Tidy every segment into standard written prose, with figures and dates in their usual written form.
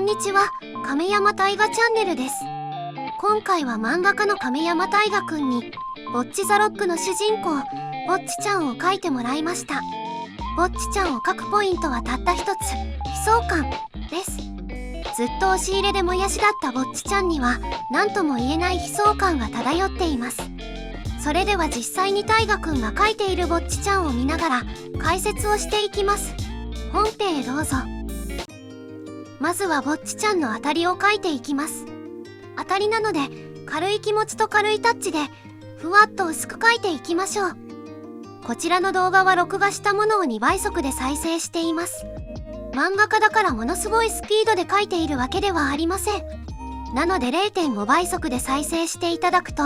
にちは、亀山大河チャンネルです。今回は漫画家の亀山大河くんにボッチザロックの主人公ボッチちゃんを描いてもらいました。ボッチちゃんを描くポイントはたった一つ、悲壮感です。ずっと押し入れでもやしだったボッチちゃんには何とも言えない悲壮感が漂っています。それでは実際に大河くんが描いているボッチちゃんを見ながら解説をしていきます。本編へどうぞ。まずはボッチちゃんの当たりを描いていきます。当たりなので軽い気持ちと軽いタッチでふわっと薄く描いていきましょう。こちらの動画は録画したものを2倍速で再生しています。漫画家だからものすごいスピードで描いているわけではありません。なので 0.5 倍速で再生していただくと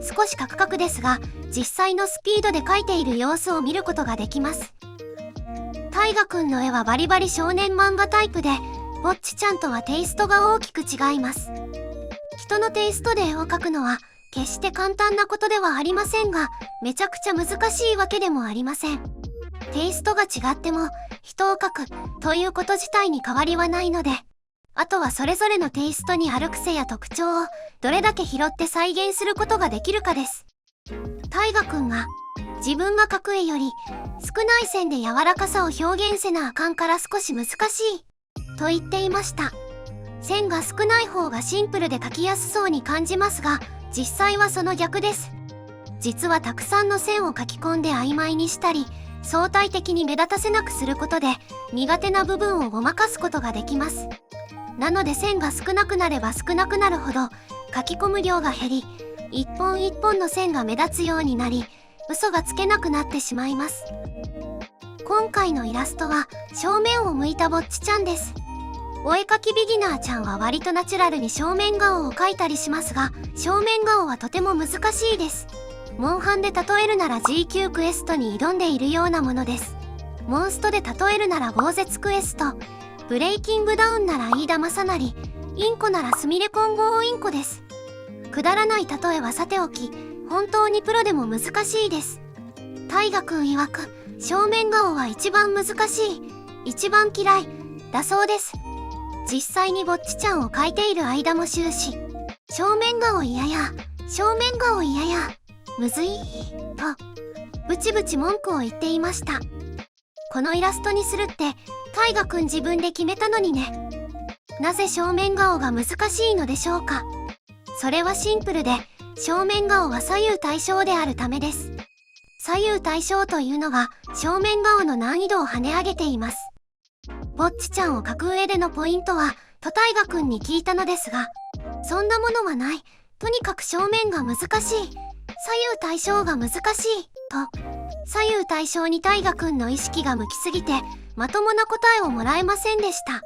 少しカクカクですが実際のスピードで描いている様子を見ることができます。大河くんの絵はバリバリ少年漫画タイプでボッチちゃんとはテイストが大きく違います。人のテイストで絵を描くのは決して簡単なことではありませんがめちゃくちゃ難しいわけでもありません。テイストが違っても人を描くということ自体に変わりはないので、あとはそれぞれのテイストにある癖や特徴をどれだけ拾って再現することができるかです。大河くんが自分が描く絵より少ない線で柔らかさを表現せなあかんから少し難しいと言っていました。線が少ない方がシンプルで描きやすそうに感じますが実際はその逆です。実はたくさんの線を描き込んで曖昧にしたり相対的に目立たせなくすることで苦手な部分をごまかすことができます。なので線が少なくなれば少なくなるほど描き込む量が減り一本一本の線が目立つようになり嘘がつけなくなってしまいます。今回のイラストは正面を向いたボッチちゃんです。お絵描きビギナーちゃんは割とナチュラルに正面顔を描いたりしますが正面顔はとても難しいです。モンハンで例えるなら G 級クエストに挑んでいるようなものです。モンストで例えるなら豪絶クエスト、ブレイキングダウンなら飯田正成、インコならスミレ混合インコです。くだらない例えはさておき本当にプロでも難しいです。大河くん曰く正面顔は一番難しい、一番嫌いだそうです。実際にボッチちゃんを描いている間も終始正面顔嫌や正面顔嫌やむずいとブチブチ文句を言っていました。このイラストにするって大河くん自分で決めたのにね。なぜ正面顔が難しいのでしょうか。それはシンプルで正面顔は左右対称であるためです。左右対称というのが正面顔の難易度を跳ね上げています。ボッチちゃんを描く上でのポイントはと大河くんに聞いたのですが、そんなものはない、とにかく正面が難しい、左右対称が難しいと左右対称に大河くんの意識が向きすぎてまともな答えをもらえませんでした。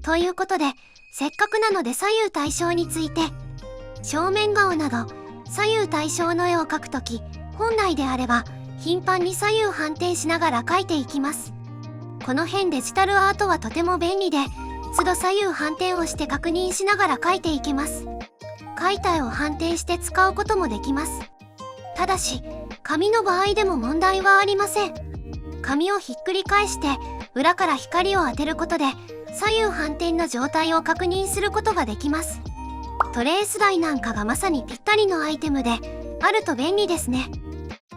ということでせっかくなので左右対称について、正面顔など左右対称の絵を描くとき本来であれば頻繁に左右反転しながら描いていきます。この辺デジタルアートはとても便利で都度左右反転をして確認しながら描いていけます。描いた絵を反転して使うこともできます。ただし紙の場合でも問題はありません。紙をひっくり返して裏から光を当てることで左右反転の状態を確認することができます。トレース台なんかがまさにぴったりのアイテムであると便利ですね。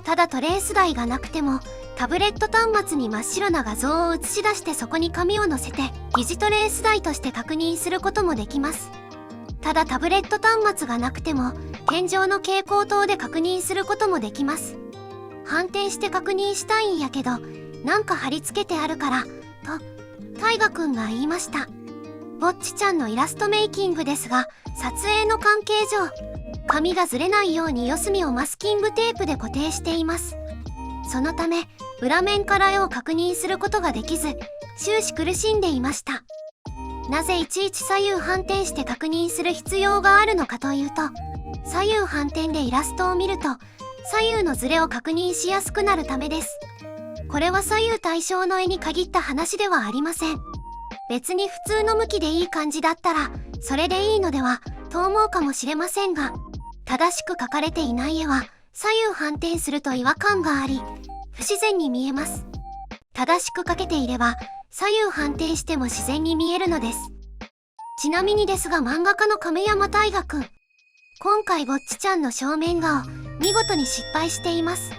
ただトレース台がなくてもタブレット端末に真っ白な画像を映し出してそこに紙を載せて疑似トレース台として確認することもできます。ただタブレット端末がなくても天井の蛍光灯で確認することもできます。反転して確認したいんやけどなんか貼り付けてあるからと大河くんが言いました。ボッチちゃんのイラストメイキングですが撮影の関係上紙がずれないように四隅をマスキングテープで固定しています。そのため裏面から絵を確認することができず終始苦しんでいました。なぜいちいち左右反転して確認する必要があるのかというと、左右反転でイラストを見ると左右のズレを確認しやすくなるためです。これは左右対称の絵に限った話ではありません。別に普通の向きでいい感じだったらそれでいいのではと思うかもしれませんが、正しく描かれていない絵は左右反転すると違和感があり不自然に見えます。正しく描けていれば左右反転しても自然に見えるのです。ちなみにですが漫画家の亀山大河くん、今回ぼっちちゃんの正面顔見事に失敗しています。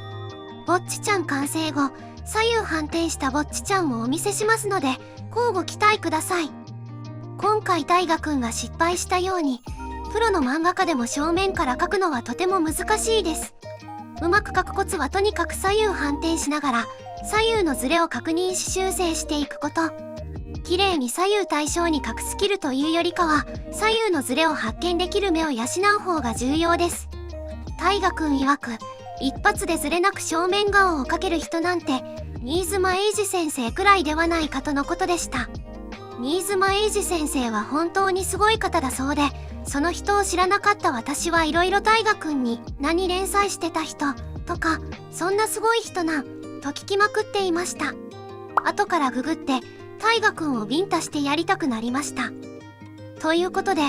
ぼっちちゃん完成後左右反転したぼっちちゃんをお見せしますので乞うご期待ください。今回大河くんが失敗したようにプロの漫画家でも正面から描くのはとても難しいです。うまく描くコツはとにかく左右反転しながら左右のズレを確認し修正していくこと。綺麗に左右対称に描くスキルというよりかは左右のズレを発見できる目を養う方が重要です。大河くん曰く一発でズレなく正面顔を描ける人なんて新妻英二先生くらいではないかとのことでした。新妻英二先生は本当にすごい方だそうで、その人を知らなかった私はいろいろ大河くんに何連載してた人とかそんなすごい人なんと聞きまくっていました。後からググって大河くんをビンタしてやりたくなりました。ということで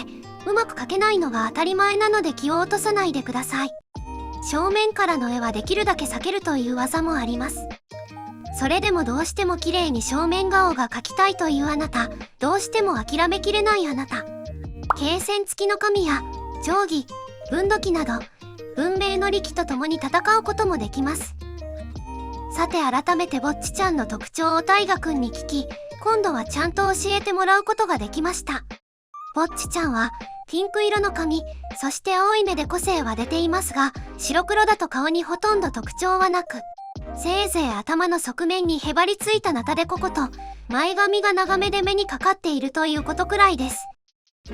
うまく描けないのが当たり前なので気を落とさないでください。正面からの絵はできるだけ避けるという技もあります。それでもどうしても綺麗に正面顔が描きたいというあなた、どうしても諦めきれないあなた、罫線付きの紙や定規、分度器など文明の利器と共に戦うこともできます。さて改めてぼっちちゃんの特徴を大河くんに聞き、今度はちゃんと教えてもらうことができました。ぼっちちゃんはピンク色の髪、そして青い目で個性は出ていますが、白黒だと顔にほとんど特徴はなく、せいぜい頭の側面にへばりついたナタデココと前髪が長めで目にかかっているということくらいです。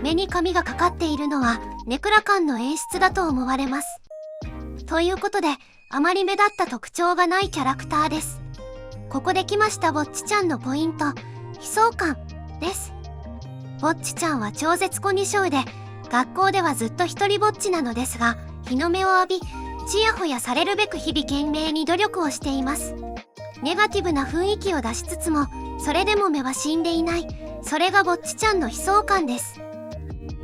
目に髪がかかっているのはネクラ感の演出だと思われます。ということであまり目立った特徴がないキャラクターです。ここで来ましたぼっちちゃんのポイント、悲壮感です。ぼっちちゃんは超絶コニショウで学校ではずっと一人ぼっちなのですが、日の目を浴びちやほやされるべく日々懸命に努力をしています。ネガティブな雰囲気を出しつつもそれでも目は死んでいない、それがぼっちちゃんの悲壮感です。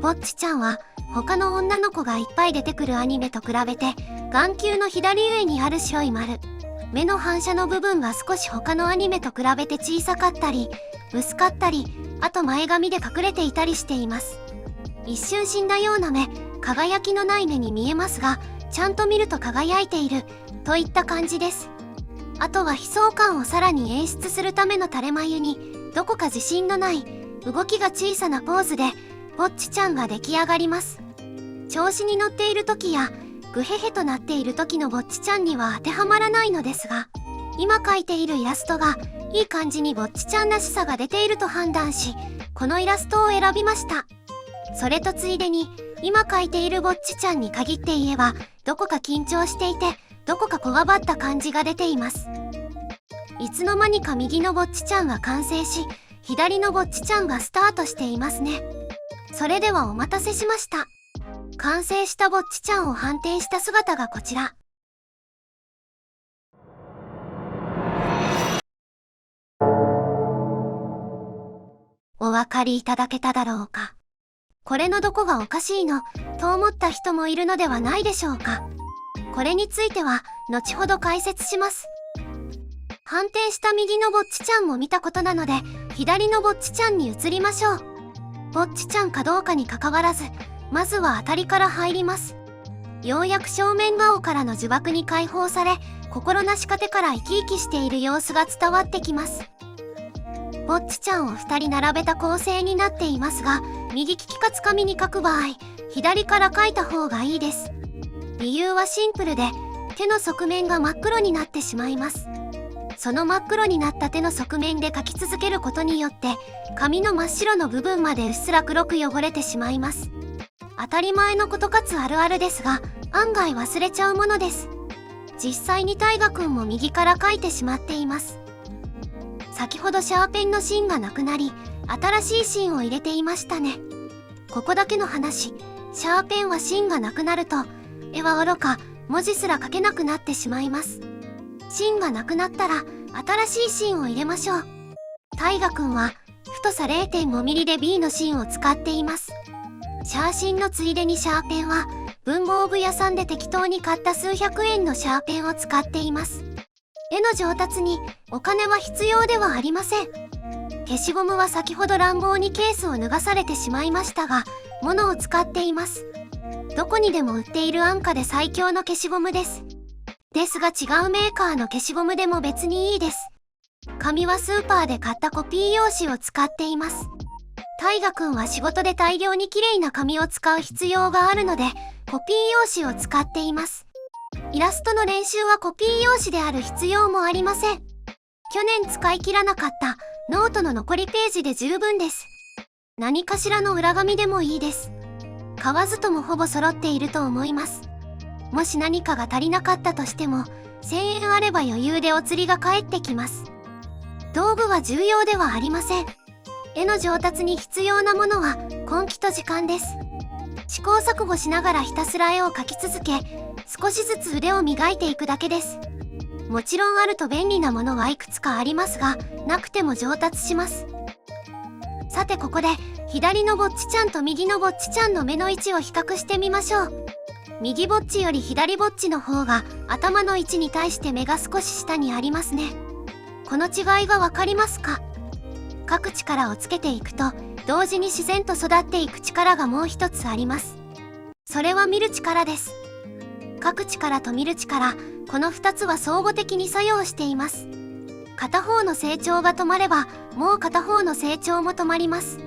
ぼっちちゃんは他の女の子がいっぱい出てくるアニメと比べて眼球の左上にある白い丸、目の反射の部分が少し他のアニメと比べて小さかったり薄かったり、あと前髪で隠れていたりしています。一瞬死んだような目、輝きのない目に見えますがちゃんと見ると輝いているといった感じです。あとは悲壮感をさらに演出するための垂れ眉にどこか自信のない動きが小さなポーズでぼっちちゃんが出来上がります。調子に乗っている時やグヘヘとなっている時のぼっちちゃんには当てはまらないのですが、今描いているイラストがいい感じにぼっちちゃんらしさが出ていると判断し、このイラストを選びました。それとついでに今描いているぼっちちゃんに限って言えばどこか緊張していてどこかこわばった感じが出ています。いつの間にか右のぼっちちゃんが完成し左のぼっちちゃんがスタートしていますね。それではお待たせしました。完成したぼっちちゃんを反転した姿がこちら。お分かりいただけただろうか。これのどこがおかしいのと思った人もいるのではないでしょうか。これについては後ほど解説します。反転した右のぼっちちゃんも見たことなので左のぼっちちゃんに移りましょう。ぼっちちゃんかどうかにかかわらずまずは当たりから入ります。ようやく正面顔からの呪縛に解放され心なしか手から生き生きしている様子が伝わってきます。ぼっちちゃんを2人並べた構成になっていますが、右利きかつかみに描く場合左から描いた方がいいです。理由はシンプルで手の側面が真っ黒になってしまいます。その真っ黒になった手の側面で描き続けることによって紙の真っ白の部分までうっすら黒く汚れてしまいます。当たり前のことかつあるあるですが案外忘れちゃうものです。実際に大河くんも右から描いてしまっています。先ほどシャーペンの芯がなくなり新しい芯を入れていましたね。ここだけの話、シャーペンは芯がなくなると絵はおろか文字すら書けなくなってしまいます。芯がなくなったら新しい芯を入れましょう。大河くんは太さ 0.5 ミリで B の芯を使っています。シャー芯のついでにシャーペンは文房具屋さんで適当に買った数百円のシャーペンを使っています。絵の上達にお金は必要ではありません。消しゴムは先ほど乱暴にケースを脱がされてしまいましたが、物を使っています。どこにでも売っている安価で最強の消しゴムです。ですが違うメーカーの消しゴムでも別にいいです。紙はスーパーで買ったコピー用紙を使っています。大河くんは仕事で大量に綺麗な紙を使う必要があるので、コピー用紙を使っています。イラストの練習はコピー用紙である必要もありません。去年使い切らなかったノートの残りページで十分です。何かしらの裏紙でもいいです。買わずともほぼ揃っていると思います。もし何かが足りなかったとしても、1000円あれば余裕でお釣りが返ってきます。道具は重要ではありません。絵の上達に必要なものは根気と時間です。試行錯誤しながらひたすら絵を描き続け、少しずつ腕を磨いていくだけです。もちろんあると便利なものはいくつかありますが、なくても上達します。さてここで左のぼっちちゃんと右のぼっちちゃんの目の位置を比較してみましょう。右ぼっちより左ぼっちの方が頭の位置に対して目が少し下にありますね。この違いがわかりますか？書く力をつけていくと同時に自然と育っていく力がもう一つあります。それは見る力です。書く力と見る力、この2つは相互的に作用しています。片方の成長が止まればもう片方の成長も止まります。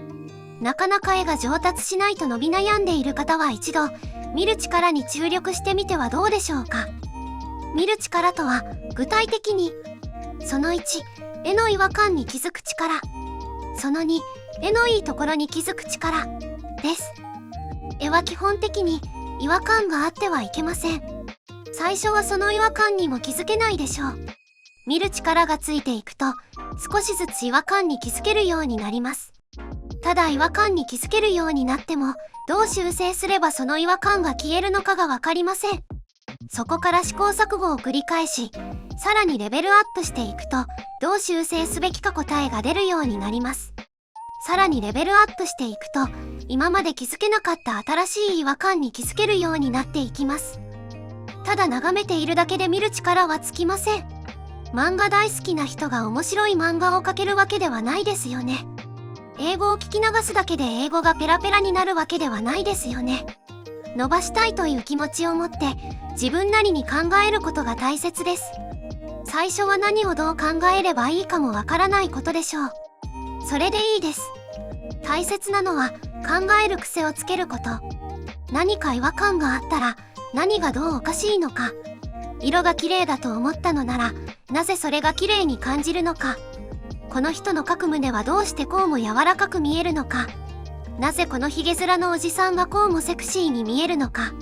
なかなか絵が上達しないと伸び悩んでいる方は一度見る力に注力してみてはどうでしょうか。見る力とは具体的に、その1、絵の違和感に気づく力。その2、絵のいいところに気づく力です。絵は基本的に違和感があってはいけません。最初はその違和感にも気づけないでしょう。見る力がついていくと少しずつ違和感に気づけるようになります。ただ違和感に気づけるようになってもどう修正すればその違和感が消えるのかがわかりません。そこから試行錯誤を繰り返し、さらにレベルアップしていくとどう修正すべきか答えが出るようになります。さらにレベルアップしていくと今まで気づけなかった新しい違和感に気づけるようになっていきます。ただ眺めているだけで見る力はつきません。漫画大好きな人が面白い漫画を描けるわけではないですよね。英語を聞き流すだけで英語がペラペラになるわけではないですよね。伸ばしたいという気持ちを持って自分なりに考えることが大切です。最初は何をどう考えればいいかもわからないことでしょう。それでいいです。大切なのは考える癖をつけること。何か違和感があったら何がどうおかしいのか。色が綺麗だと思ったのならなぜそれが綺麗に感じるのか。この人の描く胸はどうしてこうも柔らかく見えるのか。なぜこのヒゲ面のおじさんはこうもセクシーに見えるのか。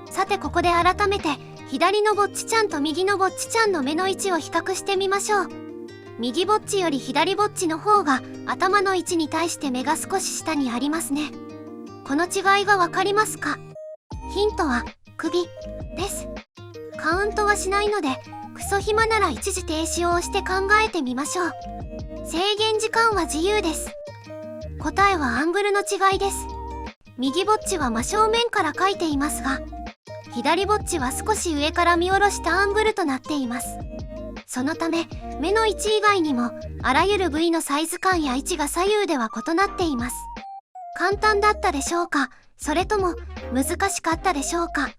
さてここで改めて左のぼっちちゃんと右のぼっちちゃんの目の位置を比較してみましょう。右ぼっちより左ぼっちの方が頭の位置に対して目が少し下にありますね。この違いがわかりますか？ヒントは首です。カウントはしないのでクソ暇なら一時停止を押して考えてみましょう。制限時間は自由です。答えはアングルの違いです。右ぼっちは真正面から描いていますが、左ぼっちは少し上から見下ろしたアングルとなっています。そのため目の位置以外にもあらゆる部位のサイズ感や位置が左右では異なっています。簡単だったでしょうか？それとも難しかったでしょうか？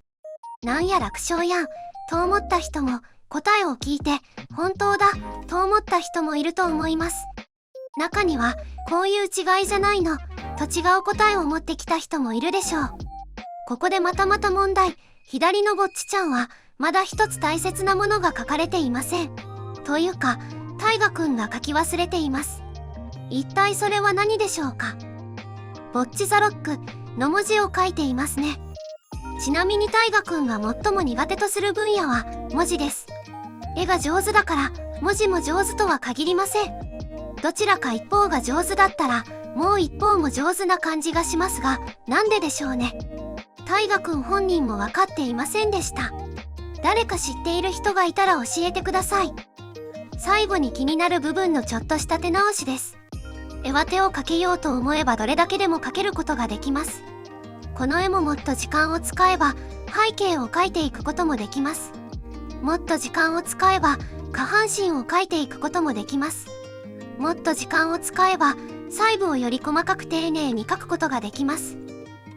なんや楽勝やんと思った人も答えを聞いて本当だと思った人もいると思います。中にはこういう違いじゃないのと違う答えを持ってきた人もいるでしょう。ここでまた問題。左のぼっちちゃんはまだ一つ大切なものが書かれていません。というか大河くんが書き忘れています。一体それは何でしょうか？ボッチザロックの文字を書いていますね。ちなみに大河くんが最も苦手とする分野は文字です。絵が上手だから文字も上手とは限りません。どちらか一方が上手だったらもう一方も上手な感じがしますが、なんででしょうね。大河くん本人も分かっていませんでした。誰か知っている人がいたら教えてください。最後に気になる部分のちょっとした手直しです。絵は手をかけようと思えばどれだけでも描けることができます。この絵ももっと時間を使えば背景を描いていくこともできます。もっと時間を使えば下半身を描いていくこともできます。もっと時間を使えば細部をより細かく丁寧に描くことができます。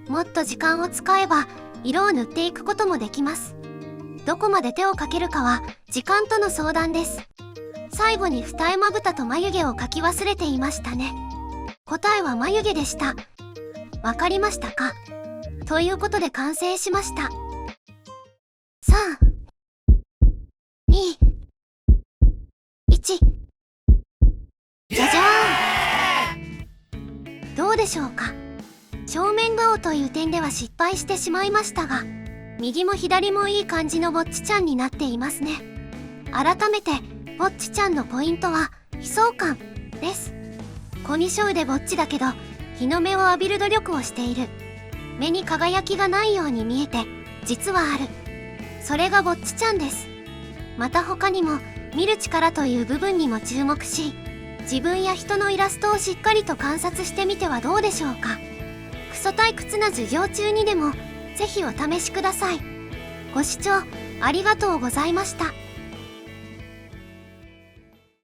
もっと時間を使えば色を塗っていくこともできます。どこまで手をかけるかは時間との相談です。最後に二重まぶたと眉毛を描き忘れていましたね。答えは眉毛でした。わかりましたか？ということで完成しました。3、2、1。じゃじゃーん。どうでしょうか？正面顔という点では失敗してしまいましたが、右も左もいい感じのぼっちちゃんになっていますね。改めてぼっちちゃんのポイントは悲壮感です。コミュ障でぼっちだけど日の目を浴びる努力をしている。目に輝きがないように見えて実はある。それがぼっちちゃんです。また他にも見る力という部分にも注目し、自分や人のイラストをしっかりと観察してみてはどうでしょうか。クソ退屈な授業中にでもぜひお試しください。ご視聴ありがとうございました。